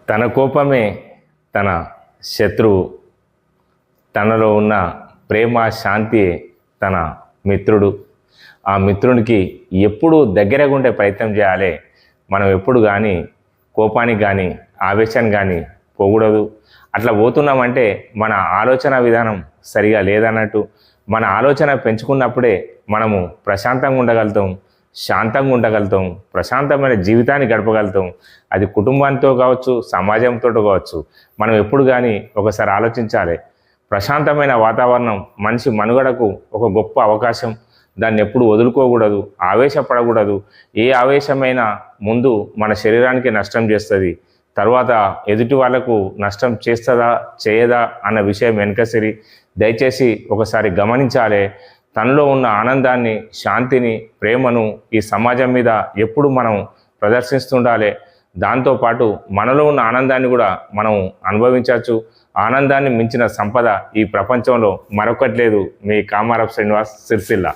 తన కోపమే తన శత్రువు, తనలో ఉన్న ప్రేమ శాంతియే తన మిత్రుడు. ఆ మిత్రునికి ఎప్పుడు దగ్గరగా ఉండే ప్రయత్నం చేయాలి. మనం ఎప్పుడు కానీ కోపానికి కానీ ఆవేశానికి కానీ పోకూడదు. అట్లా పోతున్నామంటే మన ఆలోచన విధానం సరిగా లేదన్నట్టు. మన ఆలోచన పెంచుకున్నప్పుడే మనము ప్రశాంతంగా ఉండగలుగుతాం, శాంతంగా ఉండగలుగుతాం, ప్రశాంతమైన జీవితాన్ని గడపగలుగుతాం. అది కుటుంబంతో కావచ్చు, సమాజంతో కావచ్చు. మనం ఎప్పుడు కానీ ఒకసారి ఆలోచించాలి. ప్రశాంతమైన వాతావరణం మనిషి మనుగడకు ఒక గొప్ప అవకాశం. దాన్ని ఎప్పుడు వదులుకోకూడదు, ఆవేశపడకూడదు. ఏ ఆవేశమైనా ముందు మన శరీరానికి నష్టం చేస్తుంది, తర్వాత ఎదుటి వాళ్ళకు నష్టం చేస్తుందా చేయదా అన్న విషయం వెనకసిరి. దయచేసి ఒకసారి గమనించాలి. తనలో ఉన్న ఆనందాన్ని, శాంతిని, ప్రేమను ఈ సమాజం మీద ఎప్పుడు మనం ప్రదర్శిస్తుండాలి. దాంతోపాటు మనలో ఉన్న ఆనందాన్ని కూడా మనం అనుభవించవచ్చు. ఆనందాన్ని మించిన సంపద ఈ ప్రపంచంలో మరొకటి లేదు. మీ కామారపు శ్రీనివాస్, సిరిసిల్ల.